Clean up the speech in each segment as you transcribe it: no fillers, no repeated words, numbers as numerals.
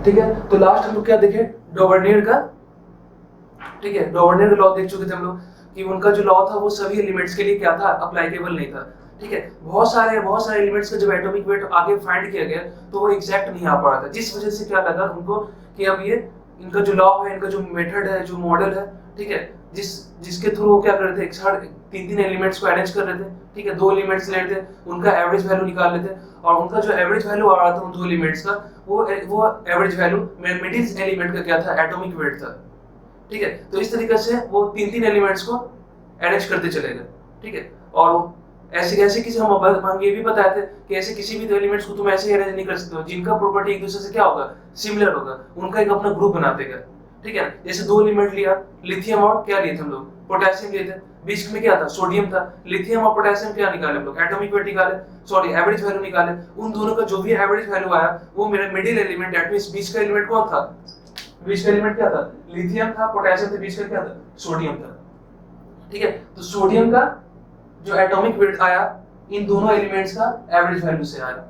ठीक है। तो लास्ट हम लोग क्या देखे, डोवर्नियर का, ठीक है, डोवर्नियर का लॉ देख चुके थे हम लोग कि उनका जो लॉ था वो सभी एलिमेंट्स के लिए क्या था, अप्लाइकेबल नहीं था, ठीक है। बहुत सारे एलिमेंट्स का जब एटॉमिक वेट आगे फाइंड किया गया तो वो एग्जैक्ट नहीं आ पा रहा था, जिस वजह से क्या लगा उनको कि अब ये इनका जो लॉ है, इनका जो मेथड है, जो मॉडल है, ठीक है, जिसके थ्रू वो क्या कर रहे थे, तीन एलिमेंट्स को अरेंज कर रहे थे, ठीक है, दो एलिमेंट्स ले रहे थे, उनका एवरेज वैल्यू निकाल लेते थे, और उनका जो एवरेज वैल्यू आ रहा था उन दो एलिमेंट्स का, वो एवरेज वैल्यू मिडिल एलिमेंट का क्या था, एटॉमिक वेट था, ठीक है। तो इस तरीके से वो तीन एलिमेंट्स को अरेंज करते चले गए, ठीक है। और ऐसे किसी हम ये भी बताए थे कि ऐसे किसी भी एलिमेंट्स को तुम ऐसे अरेंज नहीं कर सकते हो जिनका प्रॉपर्टी एक दूसरे से क्या होगा, सिमिलर होगा, उनका एक अपना ग्रुप बनाते गए, ठीक है। जैसे दो एलिमेंट लिया, लिथियम और क्या लिए थे हम लोग, पोटेशियम लिए थे, बीच में क्या था, सोडियम था। लिथियम और पोटेशियम क्या निकाले हम लोग, एटॉमिक वेट निकाले, सॉरी एवरेज वैल्यू निकाले। उन दोनों का जो भी एवरेज वैल्यू आया वो मेरा मिडिल एलिमेंट, दैट मींस बीच का एलिमेंट कौन था, बीच का एलिमेंट क्या था, लिथियम था, पोटेशियम था, बीच का क्या था, सोडियम था, ठीक है। तो सोडियम का जो एटॉमिक वेट आया इन दोनों एलिमेंट्स का एवरेज वैल्यू से आया,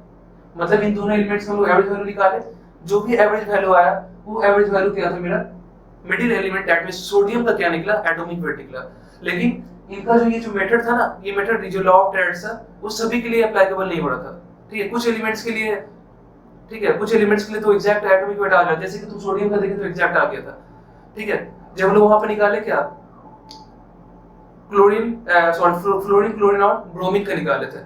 मतलब इन दोनों एलिमेंट्स का हम लोग एवरेज वैल्यू निकाले, जो भी एवरेज वैल्यू आया वो एवरेज वैल्यू क्या था, मेरा middle element, that means sodium का क्या निकला, एटॉमिक वेट निकला। लेकिन इनका जो ये जो मेथड था ना, ये मेथड जो लॉ ऑफ ट्रेड्स था वो सभी के लिए अप्लीकेबल नहीं हो रहा था, ठीक है। कुछ एलिमेंट्स के लिए, ठीक है, कुछ एलिमेंट्स के लिए तो एग्जैक्ट एटॉमिक वेट आ गया, जैसे कि तुम सोडियम का देखे तो एग्जैक्ट आ गया था, ठीक है। जब हम लोग वहां पे निकाले क्या, फ्लोरीन और ब्रोमीन का निकाले थे,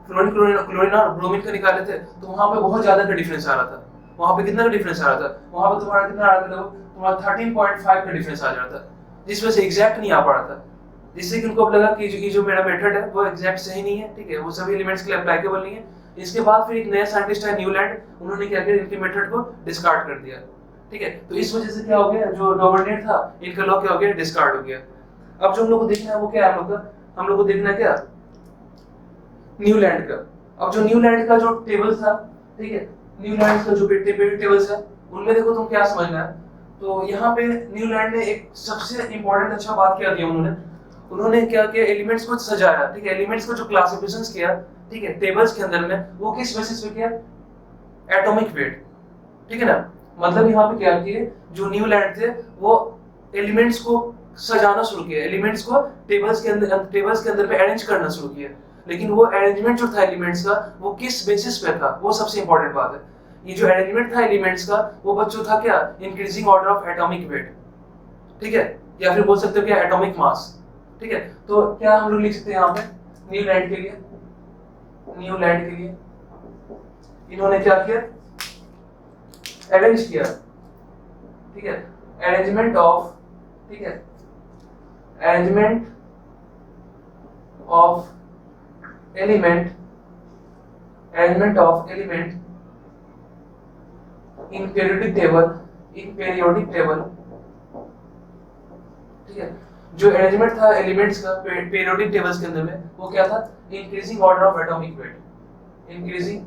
क्लोरीन और ब्रोमीन का निकाले थे, तो वहां पे बहुत ज्यादा का डिफरेंस आ रहा था। वहां पे कितना का डिफरेंस आ रहा था, वहां पे तुम्हारा कितना आ रहा था, तुम्हारा 13.5 का डिफरेंस आ रहा था, जिस वजह से एग्जैक्ट नहीं आ पा रहा था, जिससे कि उनको अब लगा कि जो मेरा मेथड है वो एग्जैक्ट सही नहीं है, ठीक है, वो सभी एलिमेंट्स के लिए अप्लीकेबल नहीं है। इसके बाद फिर एक नया साइंटिस्ट है न्यूलैंड, उन्होंने क्या किया, इनके मेथड को डिस्कार्ड कर दिया, ठीक है। तो इस वजह से क्या हो गया, जो डोवर्नियर था इनका लॉ क्या हो गया, डिस्कार्ड हो गया। अब जो हम लोग को देखना है वो क्या है, हम लोग को देखना है क्या, न्यूलैंड का। अब जो न्यूलैंड का जो टेबल था, ठीक है, न्यूलैंड का जो पीरियड टेबल्स है उनमें देखो तुम क्या समझना है। तो यहाँ पे न्यूलैंड ने एक सबसे इंपॉर्टेंट अच्छा बात क्या किया, उन्होंने क्या किया, एलिमेंट्स को सजाया, ठीक है, एलिमेंट्स को जो क्लासिफिकेशंस किया, ठीक है, टेबल्स के अंदर में, वो किस बेसिस पे किया, एटॉमिक वेट, ठीक है ना। मतलब यहाँ पे क्या किए, जो न्यूलैंड थे वो एलिमेंट्स को सजाना शुरू किया, एलिमेंट्स को टेबल्स के अंदर पे अरेंज करना शुरू किया। लेकिन वो अरेंजमेंट जो था एलिमेंट्स का वो किस बेसिस पे था, वो सबसे इंपॉर्टेंट बात है। ये जो अरेंजमेंट था एलिमेंट्स का वो बच्चों था क्या, increasing order of atomic weight, ठीक है, या फिर बोल सकते हो क्या, एटॉमिक मास, ठीक है। तो क्या हम लोग लिख सकते हैं यहाँ पे, न्यूलैंड के लिए इन्होंने क्या किया, अरेंज किया, ठीक है, अरेंजमेंट ऑफ, ठीक है, arrangement of element in periodic table, ठीक है। जो अरेंजमेंट था एलिमेंट्स का पीरियोडिक टेबल्स के अंदर में, वो क्या था, increasing order of atomic weight, increasing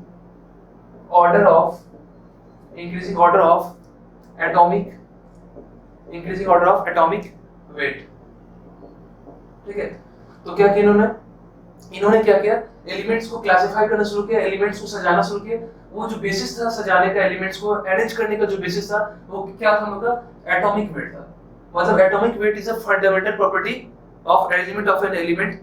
order of atomic weight, ठीक है। तो क्या किया इन्होंने क्या किया, एलिमेंट्स को क्लासिफाई करना शुरू किया, एलिमेंट्स को सजाना शुरू किया। वो जो बेसिस था सजाने का, एलिमेंट्स को अरेंज करने का जो बेसिस था वो क्या था, हम लोग का एटॉमिक वेट था। मतलब atomic weight is a fundamental property of arrangement of an element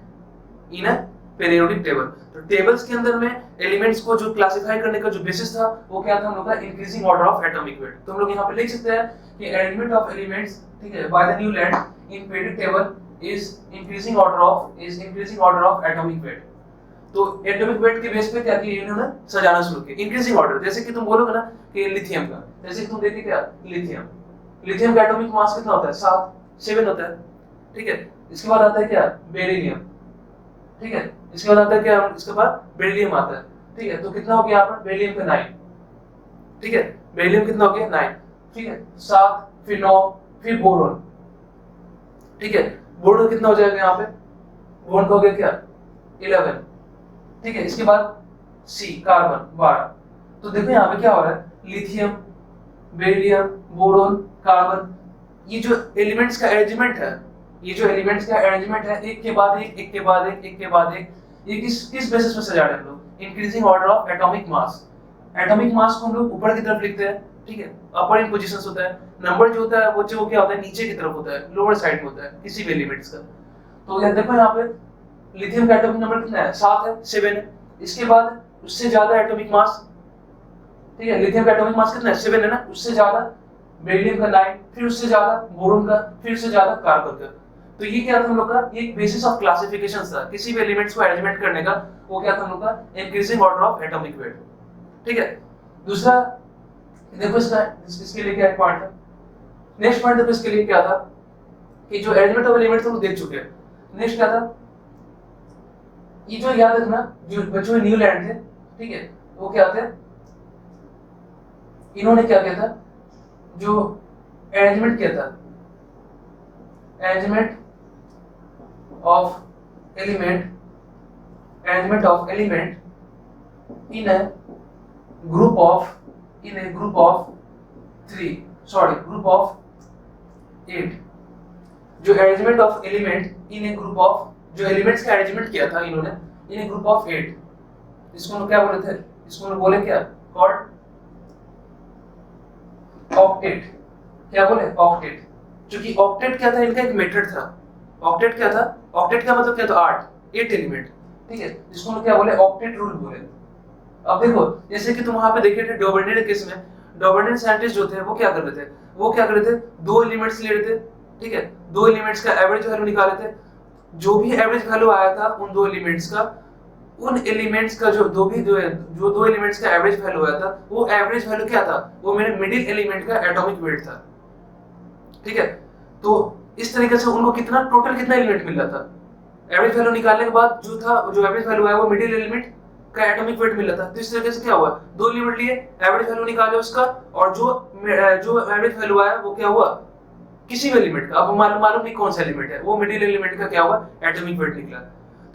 in a periodic table. तो टेबल्स के अंदर में एलिमेंट्स को जो क्लासिफाई करने का जो बेसिस था वो क्या था, हम लोग का increasing order of atomic weight. तो हम लोग यहाँ पे लिख सकते हैं कि अरेंजमेंट ऑफ एलिमेंट्स, ठीक है, by the Newlands in periodic table is increasing order of atomic weight। तो एटॉमिक वेट के बेस पे क्या किया इन्होंने, सजाना शुरू किया, इंक्रीजिंग ऑर्डर। जैसे कि तुम बोलोगे ना कि लिथियम का, जैसे कि तुम देखिए क्या, लिथियम का एटॉमिक मास कितना होता है, 7 होता है, ठीक है। इसके बाद आता है क्या, बेरिलियम, ठीक है। इसके बाद आता है क्या, इसके बाद बेरिलियम आता है, ठीक है। तो कितना हो गया यहाँ पर, बेरिलियम का 9, ठीक है, बेरिलियम कितना हो गया, 9, ठीक है, 7, फिर 9, फिर बोरोन, ठीक है। बोरोन कितना हो जाएगा यहाँ पे, बोरोन का हो गया क्या, 11, ठीक है। इसके बाद सी, कार्बन 12। तो देखो यहाँ पे क्या हो रहा है, लिथियम, बेरिलियम, बोरोन, कार्बन, ये जो एलिमेंट्स का अरेंजमेंट है, एक के बाद एक, ये किस बेसिस पे सजा रहे हैं हम लोग, increasing order of atomic mass. Atomic mass को हम लोग ऊपर की तरफ लिखते हैं, ठीक है, अपर इन पोजीशंस होता है। नंबर जो होता है वो क्या होता है, नीचे की तरफ होता है, लोअर साइड में होता है किसी भी एलिमेंट्स का। तो ये देखो यहाँ पे लिथियम का एटॉमिक नंबर कितना है, 7 है, 7 है। इसके बाद उससे ज्यादा एटॉमिक मास, ठीक है, लिथियम का एटॉमिक मास कितना है, 7 है ना, उससे ज्यादा बेरिलियम का 9, फिर उससे ज्यादा बोरोन का, फिर उससे ज्यादा कार्बन का। तो ये क्या था हम लोग का, ये एक बेसिस ऑफ क्लासिफिकेशन था किसी भी एलिमेंट्स को अरेंजमेंट करने का। वो क्या था हम लोग का, increasing order of atomic weight. ठीक है, दूसरा देखो इसके लिए क्या पॉइंट है, नेक्स्ट पॉइंट देखो इसके लिए क्या था कि जो अरेंजमेंट ऑफ एलिमेंट्स हम देख चुके हैं। नेक्स्ट क्या था, ये जो याद रखना, जो बच्चों न्यूलैंड थे, ठीक है, वो क्या थे, इन्होंने क्या किया था, जो अरेंजमेंट किया था, arrangement of element in A group of 8। जो arrangement of element in A group of, जो एलिमेंट्स का अरेंजमेंट किया था इन्होंने इन ए ग्रुप ऑफ 8, इसको लोग क्या बोले थे, इसको लोग बोले क्या, कॉल्ड ऑक्टेट। क्या बोले, ऑक्टेट। क्योंकि ऑक्टेट क्या था, इनका एक मेथड था। ऑक्टेट क्या था, ऑक्टेट का मतलब क्या था, 8 एलिमेंट, ठीक है, जिसको लोग क्या बोले, ऑक्टेट रूल बोले। अब देखो जैसे कि तुम वहां पे देखे थे डॉबर्नियर केस में, डॉबर्नियर साइंटिस्ट जो थे वो क्या कर रहे थे, 2 एलिमेंट्स ले रहे थे, ठीक है, 2 एलिमेंट्स का एवरेज वैल्यू निकाले थे। जो भी एवरेज वैल्यू आया था उन 2 एलिमेंट्स का, उन एलिमेंट्स का जो 2 एलिमेंट्स का एवरेज वैल्यू आया था, वो एवरेज वैल्यू क्या था, वो मेरे मिडिल एलिमेंट का एटॉमिक वेट था। ठीक है, तो इस तरीके से उनको टोटल कितना एलिमेंट मिल रहा था, एवरेज वैल्यू निकालने के बाद जो एवरेज वैल्यू आया वो मिडिल एलिमेंट का एटॉमिक वेट मिल रहा था। तो इस तरीके से क्या हुआ, 2 एलिमेंट लिए, एवरेज वैल्यू निकाले उसका, और जो एवरेज वैल्यू आया वो क्या हुआ, किसी भी एलिमेंट का, अब मालूम नहीं कौन सा एलिमेंट है, वो मिडिल एलिमेंट का क्या हुआ, एटॉमिक वेट निकला।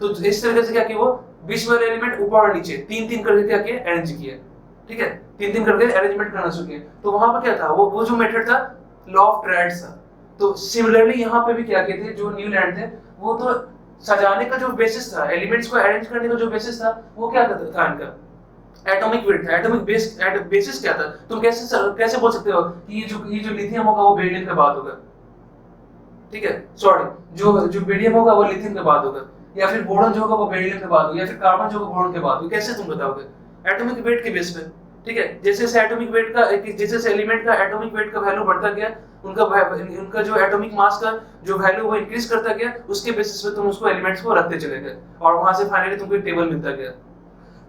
तो इस तरीके से क्या किया, वो बीच वाले एलिमेंट ऊपर और नीचे 3-3 करके क्या किया, अरेंज किया। ठीक है, 3-3 करके अरेंजमेंट करना शुरू किया। तो वहां पर क्या था, वो जो मेथड था लॉ ऑफ ट्रायड्स था। तो सिमिलरली यहाँ पे भी क्या किए थे, जो न्यूलैंड थे, वो तो सजाने का जो बेसिस था, एलिमेंट्स को अरेंज करने का जो बेसिस था, वो क्या था इनका, एटॉमिक वेट था। एटॉमिक बेसिस क्या था, तुम कैसे बोल सकते हो कि ये जो लिथियम होगा वो बेरिलियम के बाद होगा, ठीक है, सॉरी, जो बेरिलियम होगा वो लिथियम के बाद होगा, या फिर बोरॉन जो होगा वो बेरिलियम के बाद होगा, या फिर कार्बन जो होगा बोरॉन के बाद होगा, कैसे तुम बताओगे, एटॉमिक वेट के बेस पे। ठीक है, जैसे एटॉमिक वेट का, जैसे एलिमेंट का एटॉमिक वेट का वैल्यू बढ़ता गया, उनका जो एटॉमिक मास का जो वैल्यू वो इंक्रीज करता गया, उसके बेसिस पे तुम उसको एलिमेंट्स को रखते चले गए, और वहां से फाइनली तुमको एक टेबल मिलता गया।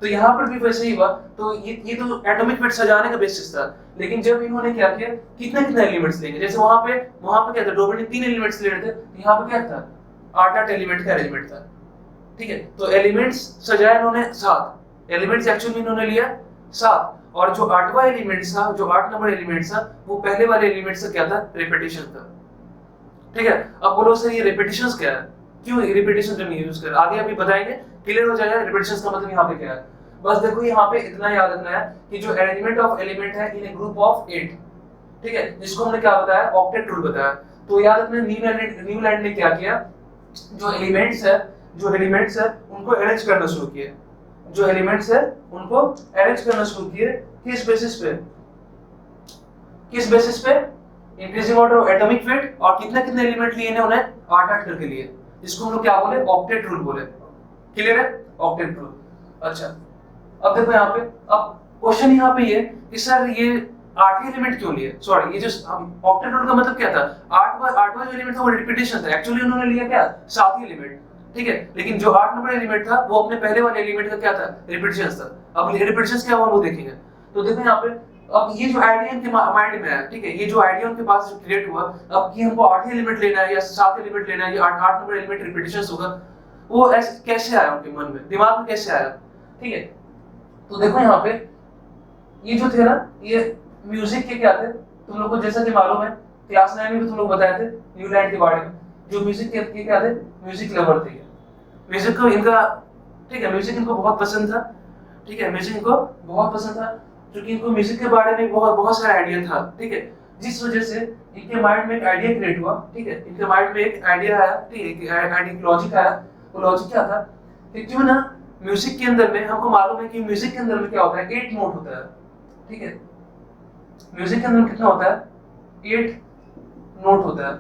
तो यहाँ पर भी वैसे ही हुआ। तो ये तो एटॉमिक वेट सजाने का बेसिस था, लेकिन जब इन्होंने क्या किया, कितना एलिमेंट्स लेंगे, जैसे वहां पे क्या था, डॉबर्नियर 3 एलिमेंट्स ले रहे थे, यहाँ पे क्या था, 8-8 एलिमेंट का अरेंजमेंट था। ठीक है, तो एलिमेंट्स सजाए इन्होंने 7 एलिमेंट्स, एक्चुअली इन्होंने लिया 7, और जो 8वां एलिमेंट था, जो 8 नंबर एलिमेंट था, वो पहले वाले एलिमेंट से क्या था, रिपीटिशन था। ठीक है, अब बोलो सर ये रिपीटिशंस क्या है, क्यों रिपीटिशन जो नहीं यूज कर, आगे अभी बताएंगे, क्लियर हो जाएगा रिपीटिशंस का मतलब यहाँ पे क्या है। बस देखो यहाँ पे इतना याद रखना है कि जो अरेंजमेंट ऑफ एलिमेंट है इन ए ग्रुप ऑफ 8, ठीक है, जिसको हमने क्या बताया, ऑक्टेट रूल बताया। तो याद रखना न्यूलैंड ने क्या किया, जो एलिमेंट्स है उनको अरेंज करना शुरू किए, किस बेसिस पे, increasing order of atomic weight, और कितने एलिमेंट लिए इन्होंने, 8-8 करके लिए, जिसको हम लोग क्या बोले, ऑक्टेट रूल बोले। क्लियर है, ऑक्टेट रूल। अच्छा, अब देखो यहाँ पे, अब क्वेश्चन यहाँ पे ये कि सर ये 8 एलिमेंट क्यों लिए, सॉरी, ये जो ऑक्टेट रूल का मतलब क्या था, 8वां जो एलिमेंट था वो रिपीटिशन था, एक्चुअली उन्होंने लिया क्या, 7 एलिमेंट। ठीक है, लेकिन जो 8 नंबर एलिमेंट था वो अपने पहले वाले एलिमेंट का क्या था, रिपीटिशंस था। अब रिपीटिशंस क्या हुआ वो देखेंगे। तो देखो यहाँ पे, अब ये जो आइडिया इनके माइंड में है, ठीक है, ये जो आइडिया उनके पास जो क्रिएट हुआ, अब कि हमको 8 एलिमेंट लेना है या 7 एलिमेंट लेना है, या 8 नंबर एलिमेंट रिपीटिशंस होगा, वो ऐसे कैसे आया उनके मन में, दिमाग में कैसे आया। ठीक है, तो देखो यहाँ पे ये जो थे ना, ये म्यूजिक के क्या थे, तुम लोग को जैसा कि मालूम है, क्लास 9 में भी तुम लोग बताए थे न्यूलैंड के बारे में, जो म्यूजिक के क्या थे, म्यूजिक लवर थे। म्यूजिक को इनका, ठीक है, म्यूजिक इनको बहुत पसंद था। ठीक है, म्यूजिक इनको बहुत पसंद था, क्योंकि इनको म्यूजिक के बारे में बहुत सारा आइडिया था। ठीक है, जिस वजह से इनके माइंड में एक आइडिया क्रिएट हुआ। ठीक है, इनके माइंड में एक आइडिया आया, ठीक है, लॉजिक आया। वो लॉजिक क्या था कि क्यों ना म्यूजिक के अंदर में, हमको मालूम है कि म्यूजिक के अंदर में क्या होता है, 8 नोट होता है। ठीक है, म्यूजिक के अंदर कितना होता है 8 नोट होता है,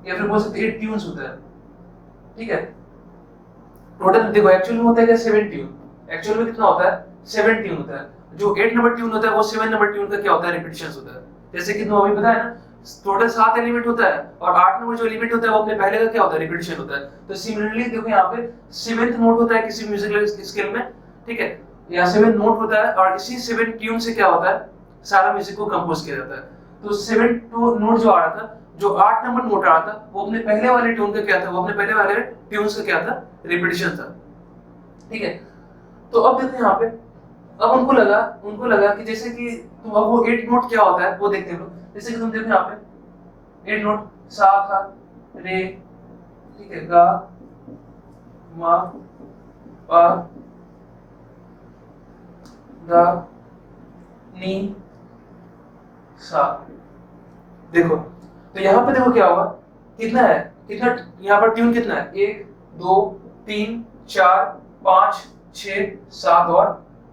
या फिर बोल सकते 8 ट्यून्स होता है, ठीक है। टोटल देखो एक्चुअल में होता है क्या 7 ट्यून, एक्चुअल में कितना होता है 7 ट्यून होता है। जो 8 नंबर ट्यून होता है वो 7 नंबर ट्यून का क्या होता है रिपीटिशंस होता है। जैसे कि तुम अभी पता है ना टोटल 7 एलिमेंट होता है और 8 नंबर जो एलिमेंट होता है वो अपने पहले का क्या होता है रिपीटिशन होता है। तो सिमिलरली देखो यहाँ पे 7th नोट होता है किसी म्यूजिकल स्केल में, ठीक है, या 7 नोट होता है और इसी 7 ट्यून से क्या होता है सारा म्यूजिक को कंपोज किया जाता है। तो 7 नोट जो आ रहा था, जो 8 नंबर नोट आ रहा था वो अपने पहले वाले ट्यून का क्या था, वो अपने पहले वाले ट्यून्स का क्या था रिपीटिशन था, ठीक है। तो अब देखो यहाँ पे अब उनको लगा कि जैसे कि तुम अब वो 8 नोट क्या होता है वो देखते हैं। जैसे कि तुम देखो यहाँ पे 8 नोट सा था रे, ठीक है, गा मा पा दा नी सा। देखो तो यहाँ पे देखो क्या होगा, कितना है, कितना यहाँ पर ट्यून कितना है 1 2 3 4 5 6 7 और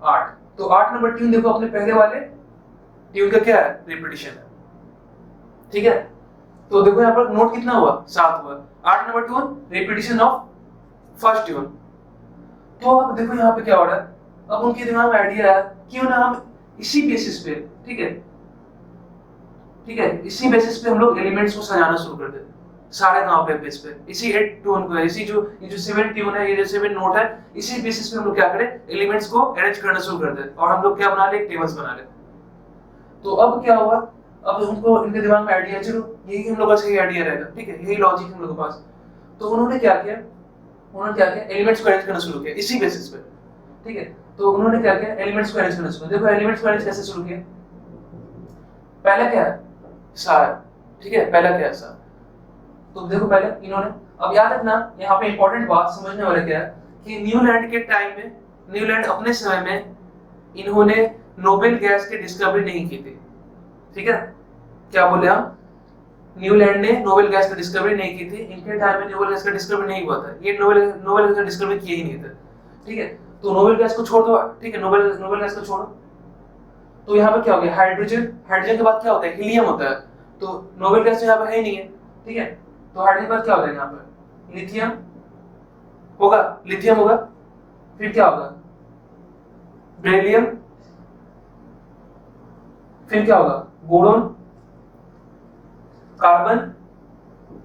8। तो 8 नंबर ट्यून देखो अपने पहले वाले ट्यून का क्या है रिपीटिशन है, ठीक है। तो देखो यहाँ पर नोट कितना हुआ 7 हुआ, 8 number tune repetition of first tune. तो अब देखो यहाँ पे क्या हो रहा है, अब उनके दिमाग में आइडिया आया क्यों ना हम इसी बेसिस पे, ठीक है, ठीक है, इसी बेसिस पे हम लोग एलिमेंट्स को सजाना शुरू कर देते सारे गांव पे बेस पे, इसी 8 ट्यून को, इसी जो ये जो 7 ट्यून है, ये जो 7 नोट है, इसी बेसिस पे हम लोग क्या करें एलिमेंट्स को अरेंज करना शुरू कर दें और हम लोग क्या बना ले टेबल्स बना ले। तो अब क्या हुआ, अब उनको इनके दिमाग में आइडिया चलो यही हम लोग का सही आइडिया रहेगा, ठीक है, यही लॉजिक हम लोग के पास। तो उन्होंने क्या किया एलिमेंट्स को अरेंज करना शुरू किया इसी बेसिस पे, ठीक है। तो उन्होंने क्या किया एलिमेंट्स को अरेंज करना शुरू किया। देखो एलिमेंट्स को अरेंज कैसे शुरू किया, पहला क्या है सा, ठीक है, पहला क्या है सा। तो देखो पहले इन्होंने, अब याद रखना यहाँ पे इंपॉर्टेंट बात समझने वाला क्या है कि न्यूलैंड के टाइम में, न्यूलैंड अपने समय में इन्होंने नोबेल गैस की डिस्कवरी नहीं की थी, ठीक है। क्या बोले हम, न्यूलैंड ने नोबेल गैस की डिस्कवरी नहीं की थी, इनके टाइम में नोबेल गैस का डिस्कवरी नहीं हुआ था, ये नोबेल गैस का डिस्कवरी किया ही नहीं था, ठीक है। तो नोबेल गैस को छोड़ दो, ठीक है, नोबेल गैस को छोड़ो। तो यहाँ पे क्या हो गया हाइड्रोजन, हाइड्रोजन के बाद क्या होता है हीलियम होता है। तो नोबेल गैस यहाँ पे है ही नहीं है, ठीक है। तो हाइड्रोजन के बाद क्या होगा यहाँ पर लिथियम होगा, लिथियम होगा, फिर क्या होगा बेरिलियम, फिर क्या होगा boron, carbon,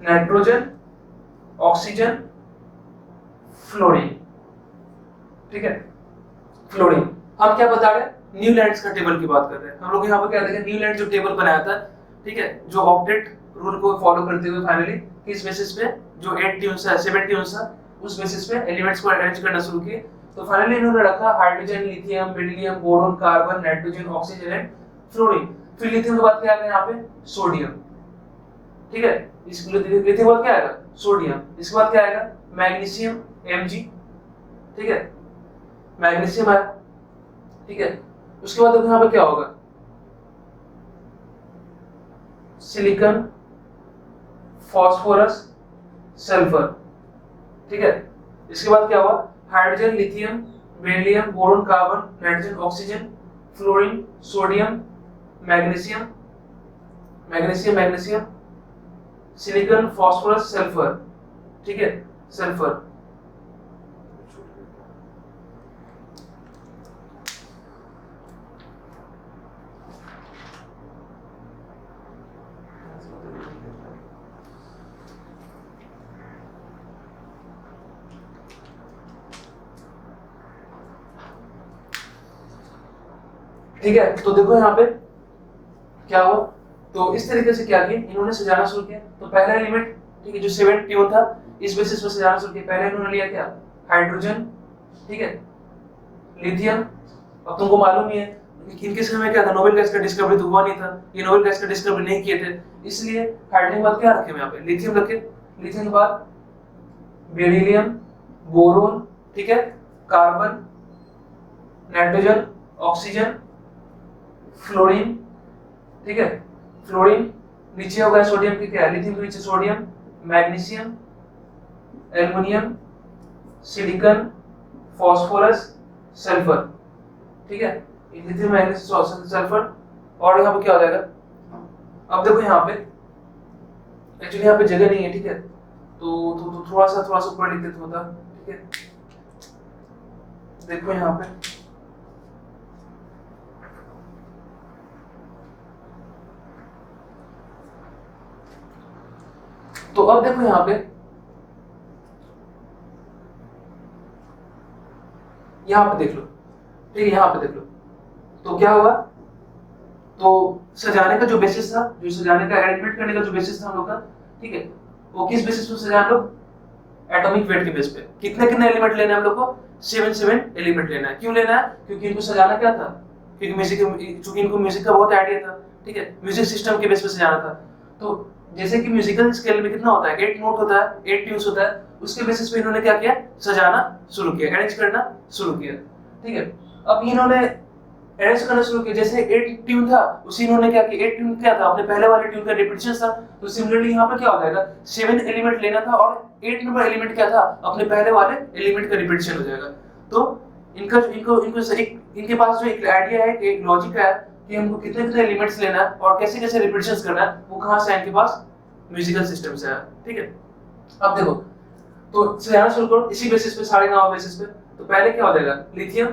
nitrogen, oxygen, fluorine, ठीक है, फ्लोरीन। हम क्या बता रहे हैं न्यूलैंड्स का टेबल की बात कर रहे हैं हम लोग। यहाँ पर क्या देखें न्यूलैंड जो टेबल बनाया था, ठीक है, जो ऑक्टेट रूल को फॉलो करते हुए फाइनली किस बेसिस पे जो 8 ट्यून्स है 7 ट्यून्स है उस बेसिस पे एलिमेंट्स को अरेंज करना शुरू किए। तो फाइनली इन्होंने रखा hydrogen, lithium, beryllium, boron, carbon, nitrogen, oxygen and fluorine. फिर लिथियम के बाद क्या आएगा यहाँ पे सोडियम, ठीक है, इस लिथियम के बाद क्या आएगा सोडियम, इसके बाद क्या आएगा मैग्नीशियम Mg, ठीक है, मैग्नीशियम आया, ठीक है। उसके बाद देखो यहाँ पे क्या होगा सिलिकॉन, फास्फोरस, सल्फर, ठीक है। इसके बाद क्या हुआ hydrogen, lithium, beryllium, boron, carbon, nitrogen, oxygen, fluorine, sodium, magnesium, magnesium, silicon, phosphorus, sulphur, ठीक है, सल्फर। ठीक है, तो देखो यहाँ पे क्या हुआ, तो इस तरीके से क्या किया इन्होंने सजाना शुरू किया। तो पहला एलिमेंट, ठीक है, जो 7 ट्यून था इस बेसिस पे सजाना शुरू किया। पहले इन्होंने लिया क्या हाइड्रोजन, ठीक है, लिथियम। अब तुमको मालूम ही है कि इनके समय में क्या था नोबेल गैस का डिस्कवरी तो हुआ नहीं था, ये नोबेल गैस का डिस्कवरी नहीं किए थे, इसलिए हाइड्रोजन के बाद क्या रखे यहाँ पे लिथियम रखे, लिथियम के बाद बेरिलियम, बोरोन, ठीक है, कार्बन, नाइट्रोजन, ऑक्सीजन, फ्लोरीन, ठीक है, फ्लोरीन। नीचे हो गया सोडियम की क्या लिथियम के नीचे sodium, magnesium, aluminium, silicon, phosphorus, sulphur, ठीक है, लिथियम, मैग्नीशियम, सल्फर। और यहाँ पे क्या हो जाएगा अब देखो यहाँ पे एक्चुअली यहाँ पे जगह नहीं है, ठीक है, तो थोड़ा सा ऊपर लिख देता होता, ठीक है। देखो यहाँ पे तो अब देखो यहाँ पे देख लो, ठीक है, यहाँ पे देख लो। तो क्या हुआ, तो सजाने का जो बेसिस था, जो सजाने का एडमिट करने का जो बेसिस था हम लोग का, ठीक है, वो किस बेसिस पे सजाना लोग, एटॉमिक वेट के बेस पे। कितने कितने एलिमेंट लेना है हम लोग को, 7 एलिमेंट लेना है। क्यों लेना है, क्योंकि इनको सजाना क्या था, क्योंकि चूंकि इनको म्यूजिक का बहुत आइडिया था, ठीक है, म्यूजिक सिस्टम के बेस पे सजाना था। तो जैसे कि म्यूजिकल स्केल में कितना होता है, 8 नोट होता है, 8 ट्यून्स होता है, उसके बेसिस पे इन्होंने क्या किया, सजाना शुरू किया, अरेंज करना शुरू किया, ठीक है। अब इन्होंने अरेंज करना शुरू किया, जैसे 8 ट्यून था, उसी इन्होंने क्या किया, 8 ट्यून क्या था, अपने पहले वाले ट्यून का रिपीटिशन था, तो सिमिलरली यहाँ पे क्या हो जाएगा, 7 एलिमेंट लेना था और 8 नंबर एलिमेंट क्या था, अपने पहले वाले एलिमेंट का रिपीटिशन हो जाएगा। तो इनका इनके पास जो एक आइडिया है, एक लॉजिक है कि हमको कितने कितने एलिमेंट्स लेना है और कैसे कैसे रिपीटिशंस करना है, वो कहाँ से है, इनके पास म्यूजिकल सिस्टम से है, ठीक है। अब देखो, तो सजाना शुरू करो इसी बेसिस पे, सारे गांव बेसिस पे। तो पहले क्या हो जाएगा, लिथियम,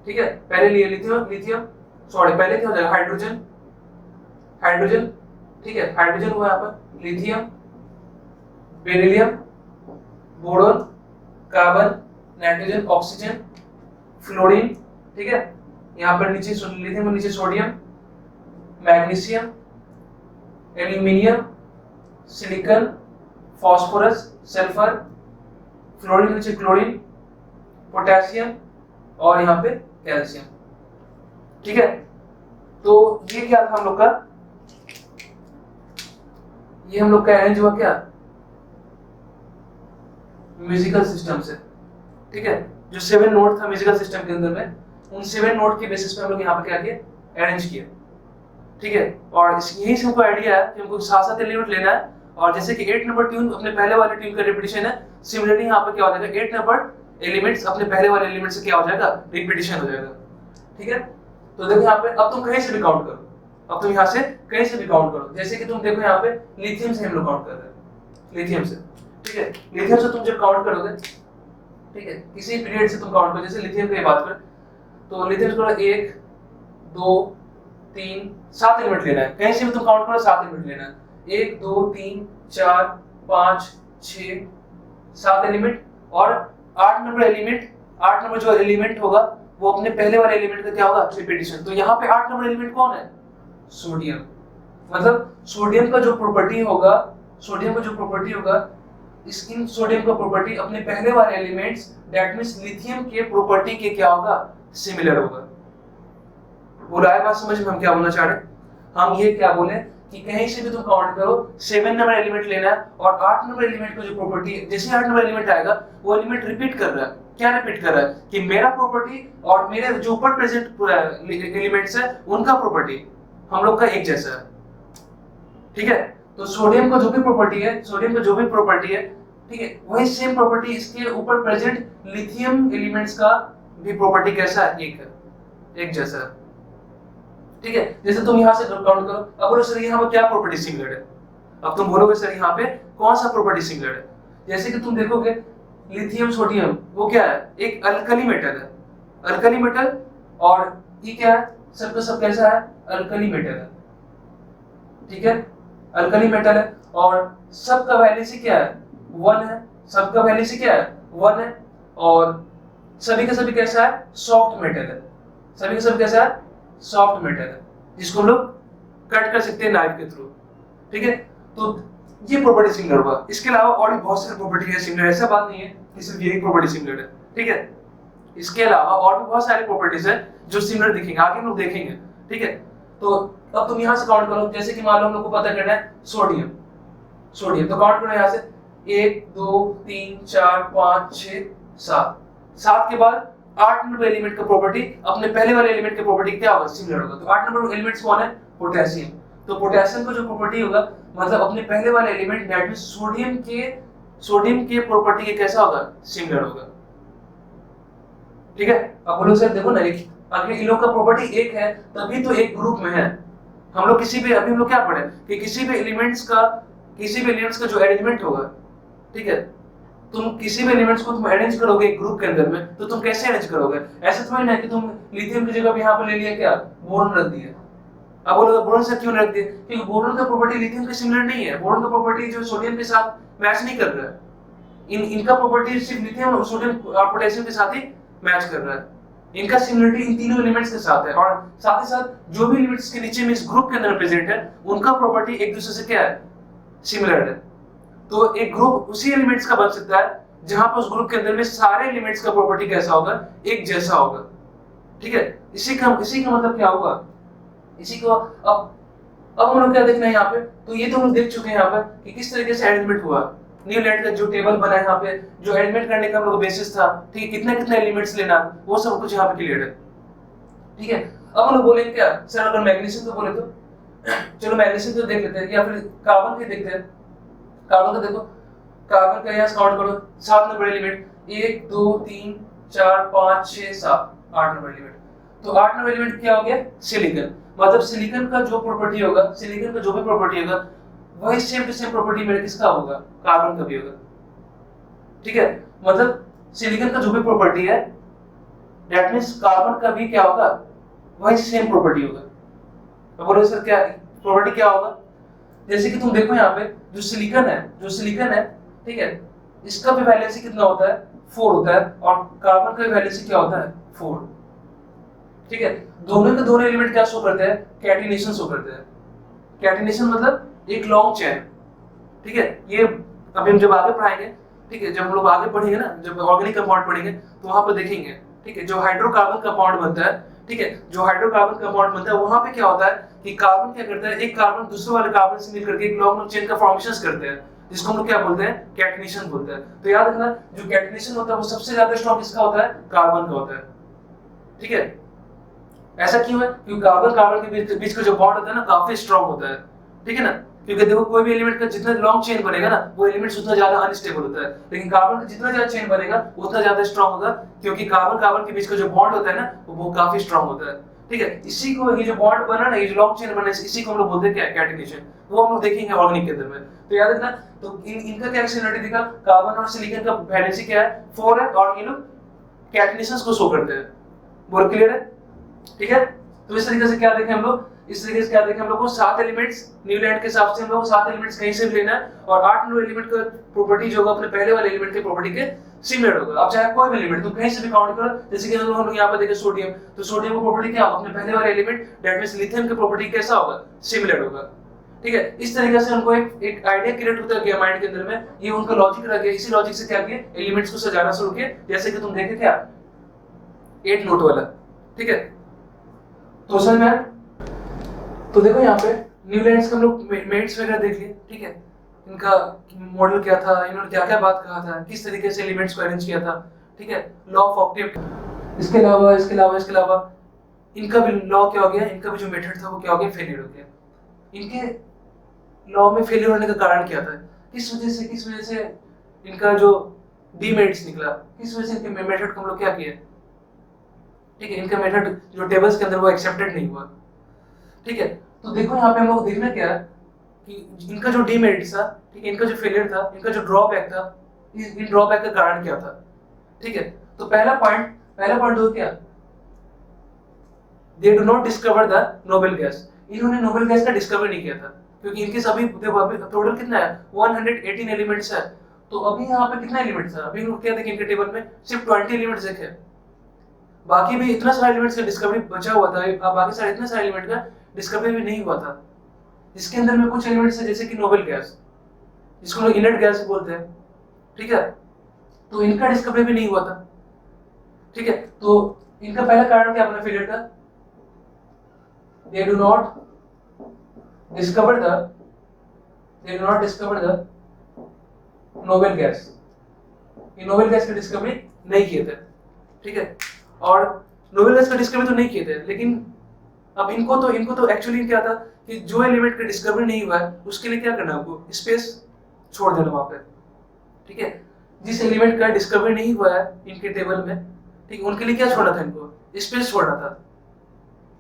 ठीक है, पहले लिए लिथियम सॉरी, पहले क्या हो जाएगा, हाइड्रोजन, ठीक है, हाइड्रोजन हुआ यहाँ पर, lithium, beryllium, boron, carbon, nitrogen, oxygen, fluorine, ठीक है, यहाँ पर नीचे लिथियम और नीचे sodium, magnesium, aluminium, silicon, phosphorus, sulphur, fluorine नीचे क्लोरीन, पोटेशियम और यहाँ पे कैल्शियम, ठीक है। तो ये क्या था हम लोग का, ये हम लोग का अरेंज हुआ क्या, म्यूजिकल सिस्टम से, ठीक है। जो 7 नोट था म्यूजिकल सिस्टम के अंदर में, उन 7 नोट के बेसिस पे हम लोग यहाँ पे क्या किया, अरेंज किया, ठीक है। और यही से हमको आइडिया है कि हमको 7 एलिमेंट लेना है, और जैसे कि 8 नंबर ट्यून अपने पहले वाले ट्यून का रिपीटिशन है, सिमिलरली यहाँ पे क्या हो जाएगा, 8 नंबर एलिमेंट्स अपने पहले वाले एलिमेंट से क्या हो जाएगा, रिपीटिशन हो जाएगा, ठीक है। तो देखो यहाँ पे, अब तुम कहीं से भी काउंट करो, अब तुम यहाँ से कहीं से भी काउंट करो, जैसे कि तुम देखो यहाँ पे लिथियम से हम लोग काउंट कर रहे हैं, लिथियम से, ठीक है। लिथियम से तुम जब काउंट करोगे, ठीक है, किसी पीरियड से तुम काउंट करो, जैसे लिथियम की बात करें तो लिथियम से 1 2 3 7 एलिमेंट लेना है, कहीं से भी तुम काउंट करो 7 एलिमेंट लेना है, 1 2 3 4 5 6 7 एलिमेंट, और 8 नंबर एलिमेंट, 8 नंबर जो एलिमेंट होगा वो अपने पहले वाले एलिमेंट का क्या होगा, रिपीटिशन। तो यहाँ पे 8 नंबर एलिमेंट कौन है, सोडियम। मतलब सोडियम का जो प्रॉपर्टी होगा, सोडियम का जो प्रॉपर्टी होगा, इन सोडियम का प्रॉपर्टी अपने पहले वाले एलिमेंट्स, दैट मींस लिथियम के प्रॉपर्टी के क्या होगा, सिमिलर होगा। बोला है बात समझ में, हम क्या बोलना चाह रहे हैं, हम ये क्या बोले कि कहीं से भी तुम काउंट करो 7 नंबर एलिमेंट लेना है, और 8 नंबर एलिमेंट का जो प्रॉपर्टी है, जैसे 8 नंबर एलिमेंट आएगा वो एलिमेंट रिपीट कर रहा है, क्या रिपीट कर रहा है कि मेरा प्रॉपर्टी और मेरे जो ऊपर प्रेजेंट एलिमेंट्स है उनका प्रॉपर्टी हम लोग का एक जैसा है, ठीक है। तो सोडियम का जो भी प्रॉपर्टी है, सोडियम का जो भी प्रॉपर्टी है, ठीक है, वही सेम प्रॉपर्टी इसके ऊपर प्रेजेंट लिथियम एलिमेंट्स का भी प्रॉपर्टी कैसा है, एक है, एक जैसा है, ठीक है। जैसे तुम यहाँ से काउंट करो, अब बोलो सर यहाँ पे क्या प्रॉपर्टी सिमिलर है, अब तुम बोलोगे सर यहाँ पे कौन सा प्रॉपर्टी सिमिलर है, जैसे कि तुम देखोगे लिथियम सोडियम वो क्या है, एक अल्कली मेटल है, अल्कली मेटल, और ये क्या है, सबका सब कैसा है, अल्कली मेटल है, ठीक है, अल्कली मेटल है, और सबका वैलेंसी क्या है, 1 है, सबका वैलेंसी क्या है, 1 है, और सभी का सभी कैसा है, सॉफ्ट मेटल है, सभी का सभी कैसा है, सॉफ्ट मेटल है, जिसको हम लोग कट कर सकते हैं नाइफ के थ्रू, ठीक है। तो ये प्रॉपर्टी सिमिलर हुआ, इसके अलावा और भी बहुत सारी प्रॉपर्टी है सिमिलर, ऐसा बात नहीं है कि सिर्फ यही प्रॉपर्टी सिमिलर है, ठीक है। इसके अलावा और भी बहुत सारी प्रॉपर्टीज है जो सिमिलर दिखेंगे, आगे हम लोग देखेंगे, ठीक है। तो अब तुम यहाँ से काउंट करो, जैसे कि मान लो हम लोग को पता करना है सोडियम, सोडियम, तो काउंट करो यहाँ से 1 2 3 4 5 6 7, 7 के बाद 8 नंबर एलिमेंट का प्रॉपर्टी अपने पहले वाले एलिमेंट के प्रॉपर्टी क्या होगा, सिमिलर होगा। तो 8 नंबर एलिमेंट्स कौन है, पोटेशियम, तो पोटेशियम का जो प्रॉपर्टी होगा मतलब अपने पहले वाले एलिमेंट दैट मींस सोडियम के प्रॉपर्टी के कैसा होगा, सिमिलर होगा, ठीक है। अब बोलो सर देखो ना, एक अगर इन लोग का प्रॉपर्टी एक है तभी तो एक ग्रुप में है, हम लोग किसी भी, अभी हम लोग क्या पढ़े कि किसी भी एलिमेंट्स का जो अरेंजमेंट होगा, ठीक है, तुम किसी भी एलिमेंट्स को तुम अरेंज करोगे एक ग्रुप के अंदर में, तो तुम कैसे अरेंज करोगे? ऐसा थोड़ी ना कि तुम लिथियम की जगह यहाँ पर ले लिया क्या, बोरॉन रख दिया। अब बोलोगे बोरॉन से क्यों रख दिया? क्योंकि बोरॉन का प्रॉपर्टी लिथियम के सिमिलर नहीं है। बोरॉन का प्रॉपर्टी जो सोडियम के साथ मैच नहीं कर रहा है। इनका प्रॉपर्टी सिर्फ लिथियम और सोडियम और पोटेशियम के साथ ही मैच कर रहा है। इनका सिमिलरिटी इन तीनों एलिमेंट्स के साथ है, और साथ ही साथ जो भी एलिमेंट्स के नीचे में इस ग्रुप के अंदर प्रेजेंट है, उनका प्रॉपर्टी एक दूसरे से क्या है, सिमिलर है। तो एक ग्रुप उसी एलिमेंट्स का बन सकता है जहां पर उस ग्रुप के अंदर में सारे एलिमेंट्स का प्रॉपर्टी कैसा होगा, एक जैसा होगा। ठीक है, इसी का मतलब क्या होगा, इसी को अब हम लोग क्या देखना है यहाँ पे, तो ये तो हम देख चुके हैं यहाँ पर कि किस तरीके से अरेंजमेंट हुआ। न्यूलैंड का जो टेबल बना है यहाँ पे, जो अरेंजमेंट करने का हम लोग बेसिस था, ठीक है, कितने कितने एलिमेंट्स लेना, वो सब कुछ यहाँ पे क्लियर है। ठीक है, अब हम लोग बोलेंगे क्या सर, अगर मैग्नीशियम तो बोले तो चलो मैग्नीशियम तो देख लेते हैं, या फिर कार्बन के देखते हैं। कार्बन का देखो, कार्बन का यहाँ काउंट करो, 7 नंबर एलिमेंट, 1 2 3 4 5 6 7 8 नंबर एलिमेंट। तो 8 नंबर एलिमेंट क्या हो गया, सिलिकॉन। मतलब सिलिकॉन का जो प्रॉपर्टी होगा, सिलिकॉन का जो भी प्रॉपर्टी होगा, वही सेम टू सेम प्रॉपर्टी मेरे किसका होगा, कार्बन का भी होगा। ठीक है, मतलब सिलिकॉन का जो भी प्रॉपर्टी है, दैट मींस कार्बन का भी क्या होगा, वही सेम प्रॉपर्टी होगा। तो बोलो सर क्या प्रॉपर्टी क्या होगा? जैसे कि तुम देखो यहाँ पे जो सिलिकॉन है, ठीक है, इसका भी वैलेंसी कितना होता है, 4 होता है, और कार्बन का भी वैलेंसी क्या होता है, 4। ठीक है, दोनों के दोनों एलिमेंट क्या शो करते हैं, कैटिनेशन शो करते हैं। कैटिनेशन मतलब एक लॉन्ग चेन। ठीक है, ये अभी हम जब आगे पढ़ाएंगे, ठीक है, जब हम लोग आगे पढ़ेंगे ना, जब ऑर्गेनिक कंपाउंड पढ़ेंगे, तो वहां पर देखेंगे, ठीक है, जो हाइड्रोकार्बन कंपाउंड बनता है, ठीक है, जो हाइड्रोकार्बन कंपाउंड बनता है, वहां पे क्या होता है कि कार्बन क्या करता है, एक कार्बन दूसरे वाले कार्बन से मिलकर के एक लॉन्ग चेन का फॉर्मेशन करते हैं, जिसको हम लोग क्या बोलते हैं, कैटिनेशन बोलते हैं। तो याद रखना, जो कैटिनेशन होता है वो सबसे ज्यादा स्ट्रॉन्ग किसका होता है, कार्बन का होता है। ठीक है, ऐसा क्यों है, क्योंकि कार्बन के बीच का जो बॉन्ड होता है ना, काफी स्ट्रॉन्ग होता है। ठीक है ना, क्योंकि देखो कोई भी एलिमेंट का जितना लॉन्ग चेन बनेगा ना, वो एलिमेंट उतना ज्यादा अनस्टेबल होता है, लेकिन कार्बन का जितना ज्यादा चेन बनेगा उतना ज्यादा स्ट्रॉन्ग होगा, क्योंकि कार्बन के बीच का जो बॉन्ड होता है ना, वो काफी स्ट्रॉन्ग होता है। ठीक है, इसी को, ये जो बॉन्ड बना ना, ये जो लॉन्ग चेन बना, इसी को हम लोग बोलते हैं क्या, कैटिनेशन। वो हम लोग देखेंगे ऑर्गेनिक के अंदर में। तो याद रखना, तो इनका क्या सिमिलरिटी दिखा, कार्बन और सिलिकॉन का वैलेंसी क्या है, 4 है, और ये लोग कैटिनेशंस को शो करते हैं। बोल क्लियर है? ठीक है, तो इस तरीके से क्या देखें हम लोग, इस तरीके से क्या देखें हम लोग को 7 एलिमेंट्स, न्यूलैंड के हिसाब से हम लोग 7 एलिमेंट्स कहीं से भी लेना है, और 8 नंबर एलिमेंट का प्रॉपर्टी जो होगा अपने पहले वाले एलिमेंट के प्रॉपर्टी के सिमिलर होगा। अब चाहे कोई भी एलिमेंट तुम कहीं से भी काउंट करो, जैसे कि हम लोग यहाँ पे देखें सोडियम, तो सोडियम का प्रॉपर्टी क्या होगा, अपने पहले वाले एलिमेंट दैट मींस लिथियम का प्रॉपर्टी कैसा होगा, सिमिलर होगा। ठीक है, इस तरीके से हमको एक आइडिया क्रिएट होता गया माइंड के अंदर में, ये उनका लॉजिक रह गया। इसी लॉजिक से क्या किया, एलिमेंट्स को सजाना शुरू किया, जैसे कि तुम देखे क्या 8 नोट वाला। ठीक है, तो समझ में आया? तो देखो यहाँ पे न्यूलैंड्स का हम लोग मेट्स वगैरह देख लिए। ठीक है, इनका मॉडल क्या था, इन्होंने क्या क्या बात कहा था, किस तरीके से एलिमेंट्स को अरेंज किया था। ठीक है, लॉ ऑफ ऑक्टेव। इसके अलावा इनका भी लॉ क्या हो गया, इनका भी जो मेथड था वो क्या हो गया, फेलियर हो गया। इनके लॉ में फेलियर होने का कारण क्या था, किस वजह से इनका जो डीमेरिट्स निकला, किस वजह से इनके मेथड को हम लोग क्या किया। ठीक है, इनका मेथड जो टेबल्स के अंदर वो एक्सेप्टेड नहीं हुआ। ठीक है, तो देखो यहाँ पे हम लोग देखना क्या है कि इनका जो डीमेरिट था, ठीक है, इनका जो फेलियर था, इनका जो ड्रॉबैक था, इन ड्रॉबैक का कारण क्या था। ठीक है, तो पहला पॉइंट हो क्या, they do not discover the noble gas. इन्होंने नोबेल गैस का डिस्कवर नहीं किया था, क्योंकि इनके सभी देखो अभी टोटल कितना है, 118 एलिमेंट्स है। तो अभी यहाँ पे कितना एलिमेंट था, अभी क्या देखें इनके टेबल में सिर्फ 20 एलिमेंट्स देखे, बाकी भी इतना सारा एलिमेंट्स का डिस्कवरी बचा हुआ था। अब बाकी सारे इतने सारे एलिमेंट का डिस्कवरी भी नहीं हुआ था। इसके अंदर में कुछ एलिमेंट्स है जैसे कि नोबेल गैस, जिसको लोग इनर्ट गैस बोलते हैं। ठीक है, तो इनका डिस्कवरी भी नहीं हुआ था। ठीक है, तो इनका पहला कारण क्या अपना फेलियर का, they do not discover the noble gas. ये नोबेल गैस की डिस्कवरी नहीं किए थे। ठीक है, और नोबेल गैस का डिस्कवरी तो नहीं किए थे, लेकिन अब इनको तो एक्चुअली क्या था कि जो एलिमेंट का डिस्कवरी नहीं हुआ है उसके लिए क्या करना है, आपको स्पेस छोड़ देना वहां पे। ठीक है, जिस एलिमेंट का डिस्कवरी नहीं हुआ है इनके टेबल में, ठीक, उनके लिए क्या छोड़ना था, इनको स्पेस छोड़ना था।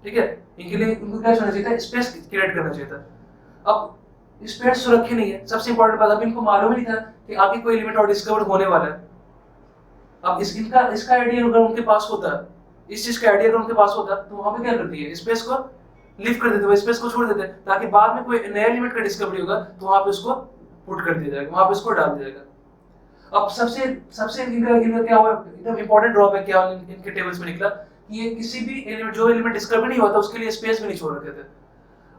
ठीक है, इनके लिए इनको क्या होना चाहिए था, स्पेस क्रिएट करना चाहिए था। अब स्पेस सुरक्षित नहीं है, सबसे इंपॉर्टेंट बात, अब इनको मालूम ही नहीं था कि आगे कोई एलिमेंट और डिस्कवर होने वाला है। अब इसका आइडिया अगर उनके पास होता, इस चीज का आइडिया अगर उनके पास होता, तो वहां पे क्या करती है, स्पेस को लिफ्ट कर देते, वो स्पेस को छोड़ देते, ताकि बाद में कोई नया एलिमेंट का डिस्कवरी होगा तो वहां पे उसको पुट कर दिया जाएगा, वहां पे उसको डाल दिया जाएगा। अब सबसे सबसे इनका क्या हुआ, एकदम इंपॉर्टेंट ड्रॉबैक क्या इनके टेबल्स में निकला कि ये किसी भी एलिमेंट, जो एलिमेंट डिस्कवर नहीं हुआ था उसके लिए स्पेस भी नहीं छोड़ रखे थे।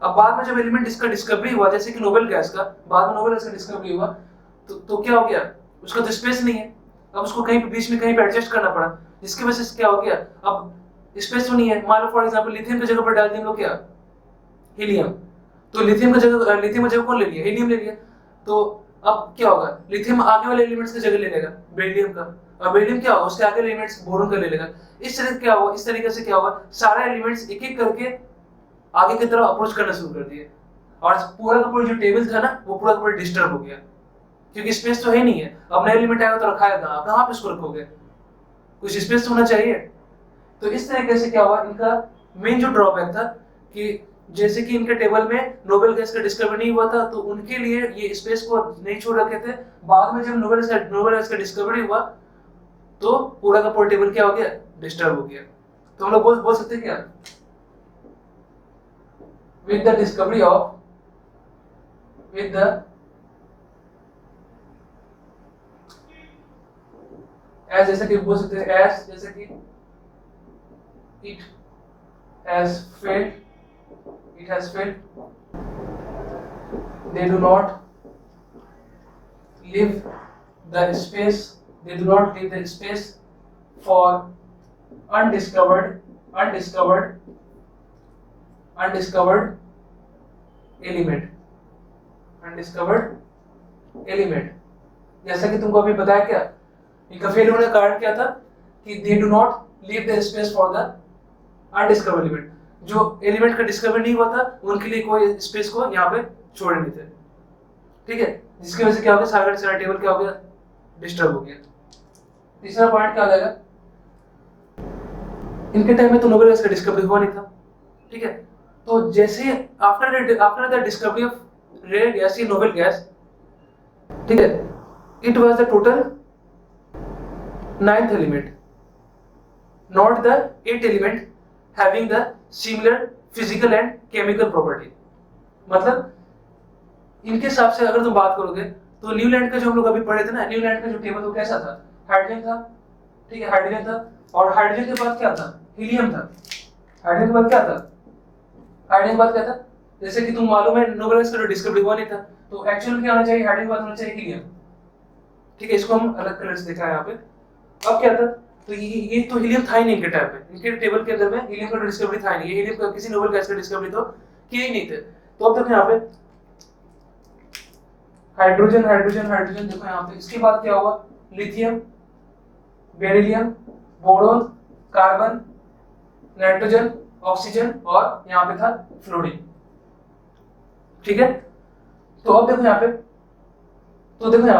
अब बाद में जब एलिमेंट इसका डिस्कवरी हुआ, जैसे कि नोबेल गैस का, बाद में नोबेल गैस का डिस्कवरी हुआ, तो क्या हो गया, उसका तो स्पेस नहीं है, अब उसको कहीं पे बीच में कहीं पे एडजस्ट करना पड़ा, जिसकी वजह से क्या हो गया, अब स्पेस तो नहीं है। मान लो फॉर एग्जांपल लिथियम की जगह पर डाल दिया हम लोग क्या, हीलियम, तो लिथियम की जगह कौन ले लिया, हीलियम ले लिया। तो अब क्या होगा, लिथियम आगे वाले एलिमेंट्स की जगह ले लेगा बेरिलियम का, और बेरिलियम क्या होगा, उसके आगे एलिमेंट्स बोरोन का ले लेगा। इस तरीके से क्या होगा, सारे एलिमेंट्स एक एक करके आगे की तरफ अप्रोच करना शुरू कर दिए, और पूरा का पूरा जो टेबल था ना, वो पूरा का पूरा डिस्टर्ब हो गया, क्योंकि स्पेस तो है नहीं है। अब नया एलिमेंट आएगा तो रखा है कहाँ पे उसको रखोगे, कुछ स्पेस तो होना चाहिए। तो इस तरीके से क्या हुआ, इनका मेन जो ड्रॉबैक था कि जैसे कि इनके टेबल में नोबेल गैस का डिस्कवरी नहीं हुआ था, तो उनके लिए ये स्पेस को नहीं छोड़ रखे थे। बाद में जब नोबेल गैस का डिस्कवरी हुआ, तो पूरा का पूरा टेबल क्या हो गया, डिस्टर्ब हो गया। तो हम लोग बोल सकते हैं क्या, with the discovery of with the as जैसे कि बोल सकते हैं as जैसे कि it has failed they do not leave the space for undiscovered element. जैसा कि तुमको अभी बताया क्या, इनका फेल होने का कारण क्या था कि they do not leave the space for the undiscovered element, जो एलिमेंट का डिस्कवर नहीं हुआ था उनके लिए कोई स्पेस को यहाँ पे छोड़े नहीं थे। ठीक है, जिसकी वजह से क्या हो गया, सारा टेबल क्या हो गया, डिस्टर्ब हो गया। तीसरा पॉइंट क्या हो जाएगा, इनके टाइम में तो नोबेल गैस का डिस्कवरी हुआ नहीं था। ठीक है, तो जैसे after the discovery of rare gas, ये नोबेल गैस, ठीक है, it was the total 9th element, not the 8th element having the similar physical and chemical property. मतलब इनके हिसाब से अगर तुम बात करोगे तो न्यूलैंड का जो हम लोग अभी पढ़े थे ना, न्यूलैंड का जो टेबल वो कैसा था, हाइड्रोजन था। ठीक है, हाइड्रोजन था, और हाइड्रोजन के बाद क्या था, हीलियम था। हाइड्रोजन के बाद क्या था, हाइड्रोजन के बाद क्या था, जैसे कि तुम मालूम है नोबेल गैस का जो डिस्कवरी हुआ नहीं था, तो एक्चुअल क्या होना चाहिए, हाइड्रोजन के बाद होना चाहिए हीलियम। ठीक है, इसको हम अलग कलर से देखा है यहाँ पे। अब क्या था, तो ये तो हीलियम था ही नहीं इनके टाइम पे, इनके टेबल के अंदर में हीलियम का डिस्कवरी था ही नहीं, हीलियम का किसी नोबेल गैस का डिस्कवरी तो किए ही नहीं थे। तो अब तक यहाँ पे हाइड्रोजन देखो यहाँ पे। इसके बाद क्या हुआ, lithium, beryllium, boron, carbon, nitrogen, oxygen, और यहाँ पे था फ्लोरीन। ठीक है, तो अब देखो यहाँ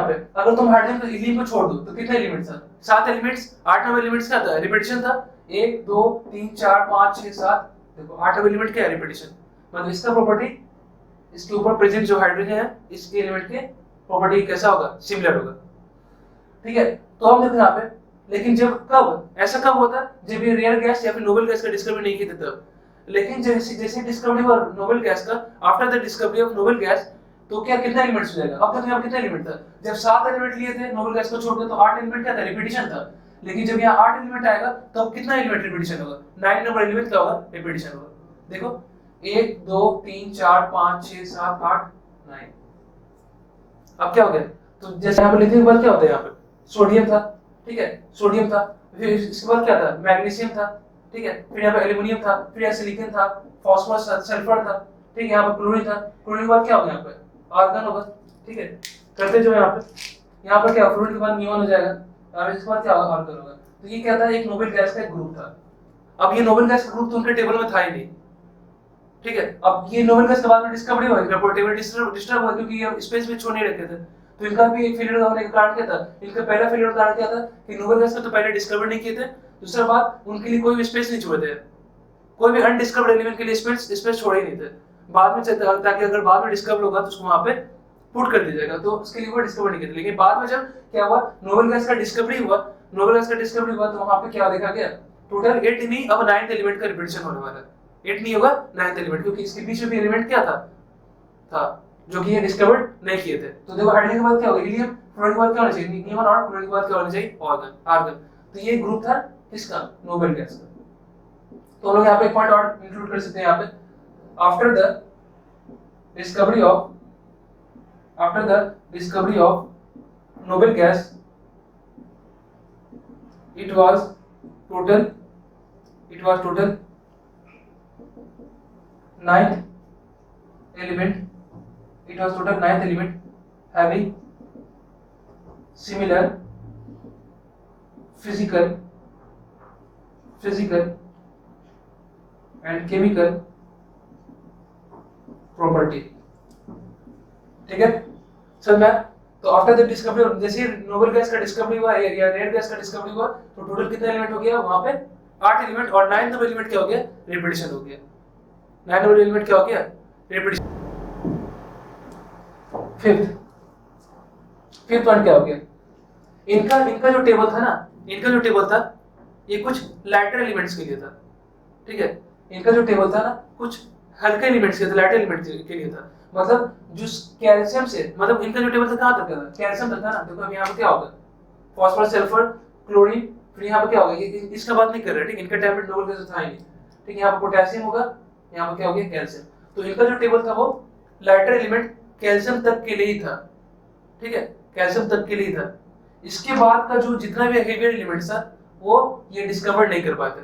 पे, अगर तुम हाइड्रोजन हीलियम को छोड़ दो तो कितने एलिमेंट्स था, 7 एलिमेंट्स, 8 नंबर एलिमेंट्स का था, रिपीटिशन था, 1 2 3 4 5 6 7, देखो 8 नंबर एलिमेंट क्या है, रिपीटिशन। मतलब इसका प्रॉपर्टी, इसके ऊपर प्रेजेंट जो हाइड्रोजन है, इसके एलिमेंट के प्रॉपर्टी कैसा होगा, सिमिलर होगा। ठीक है, तो हम देखो यहाँ पे, लेकिन कब ऐसा हुआ था, जब ये रेयर गैस या फिर नोबेल गैस का डिस्कवरी नहीं किया था तब। लेकिन जैसे डिस्कवरी हुआ नोबेल गैस का, after the discovery of noble gas, तो क्या कितना एलिमेंट्स हो जाएगा। अब तक यहाँ कितना एलिमेंट था, जब 7 एलिमेंट लिए थे नोबेल गैस को छोड़ के, तो 8 एलिमेंट क्या था, रिपीटिशन था। लेकिन जब यहाँ 8 एलिमेंट आएगा तो कितना एलिमेंट रिपीटिशन होगा, 9 नंबर एलिमेंट क्या होगा, रिपीटिशन होगा। देखो 1 2 3 4 5 6 7 8 9। अब क्या हो गया, तो जैसे यहाँ पे लिथियम के बाद क्या होता है, यहाँ पे सोडियम था। ठीक है, सोडियम था, फिर इसके बाद क्या था, मैग्नीशियम था। ठीक है, फिर यहाँ पे एल्यूमिनियम था, फिर यहाँ सिलिकॉन था, फास्फोरस था, सल्फर था। ठीक है, यहाँ पे क्लोरीन था, क्लोरीन के बाद क्या होगा, यहाँ पे आर्गन होगा। ठीक है, करते जो यहाँ पे क्या, फ्लोरीन के बाद नियॉन हो जाएगा, और इसके बाद क्या होगा, आर्गन होगा। तो ये क्या था, एक नोबेल गैस का एक ग्रुप था। अब ये नोबेल गैस का ग्रुप तो उनके टेबल में था ही नहीं। ठीक है, अब ये नोबेल गैस के बाद में डिस्कवरी हुआ, टेबल डिस्टर्ब हुआ, क्योंकि ये स्पेस में छोड़ नहीं रखे थे। तो इनका भी एक फेलियर होने का कारण क्या था, इनका पहला फेलियर का कारण क्या था कि नोबेल गैस को तो पहले डिस्कवर नहीं किए थे, दूसरा बात उनके लिए कोई स्पेस नहीं छोड़े थे, कोई भी अनडिस्कवर्ड एलिमेंट के लिए स्पेस छोड़े ही नहीं थे, बाद में ताकि अगर बाद में डिस्कवर होगा तो उसको वहां पे पुट कर दिया जाएगा, तो उसके लिए वो डिस्कवर नहीं करते। लेकिन बाद में जब क्या हुआ, नोबेल गैस का डिस्कवरी हुआ, नोबेल गैस का डिस्कवरी हुआ तो वहां पे क्या देखा गया, टोटल 8 नहीं अब 9th एलिमेंट का रिपीटेशन होने वाला है। 8 नहीं होगा 9th एलिमेंट, क्योंकि इसके बीच में भी एलिमेंट क्या था जो कि ये डिस्कवर्ड नहीं किए थे। तो देखो हाइड्रोजन के बाद क्या होगा, हीलियम, फ्लोरीन के बाद क्या होना चाहिए, नियोन, और फ्लोरीन के बाद क्या होना चाहिए, आर्गन। तो ये ग्रुप था किसका, नोबेल गैस का। तो हम लोग यहाँ पे एक पॉइंट और इंक्लूड कर सकते हैं यहाँ पे, after the discovery of noble gas it was total 9th element having similar physical and chemical property। ठीक है सर मैम। तो आफ्टर द डिस्कवरी, जैसे नोबेल गैस का डिस्कवरी हुआ या रेड गैस का डिस्कवरी हुआ, तो टोटल कितना एलिमेंट हो गया वहां पे, 8 एलिमेंट, और 9th नंबर एलिमेंट क्या हो गया, रिपीटेशन हो गया। 9th नंबर एलिमेंट क्या हो गया, रिपीटेशन। फिफ्थ पॉइंट क्या हो गया, इनका जो टेबल था ना, ये कुछ लाइटर एलिमेंट्स के लिए था, ठीक है। इनका जो टेबल था ना कुछ हल्के एलिमेंट्स के लिए था, लाइटर एलिमेंट्स के लिए था। मतलब जो कैल्शियम से, मतलब इनका जो टेबल था कहां तक था, कैल्शियम तक था ना। देखो अब यहाँ पे क्या होगा, फास्फोरस, सल्फर, क्लोरीन, फिर यहाँ पे क्या होगा, इसका बात नहीं कर रहे, ठीक। इनका टैबलेट नोबेल गैस था ही नहीं, ठीक। यहाँ पे पोटेशियम होगा, यहाँ पे क्या हो गया, कैल्शियम। तो इनका जो टेबल था वो लाइटर एलिमेंट कैल्शियम तक के लिए ही था, ठीक है, कैल्शियम तक के लिए था। इसके बाद का जो जितना भी हेवियर एलिमेंट था वो ये डिस्कवर नहीं कर पाते,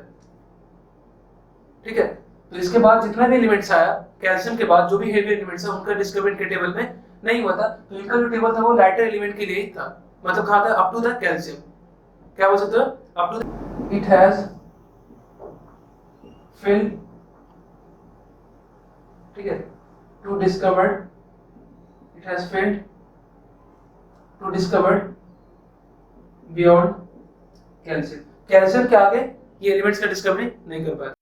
ठीक है। तो इसके बाद जितना भी एलिमेंट्स आया कैल्शियम के बाद, जो भी हेवी एलिमेंट्स है उनका डिस्कवरी इनके टेबल में नहीं हुआ था। तो इनका जो टेबल था वो लाइटर एलिमेंट के लिए ही था, मतलब कहां था, अप टू द कैल्शियम। क्या बोल सकते हो, up to it has filled, ठीक है, to discovered, it has failed to discovered beyond calcium. Calcium के आगे ये एलिमेंट्स का डिस्कवरी नहीं कर पाया।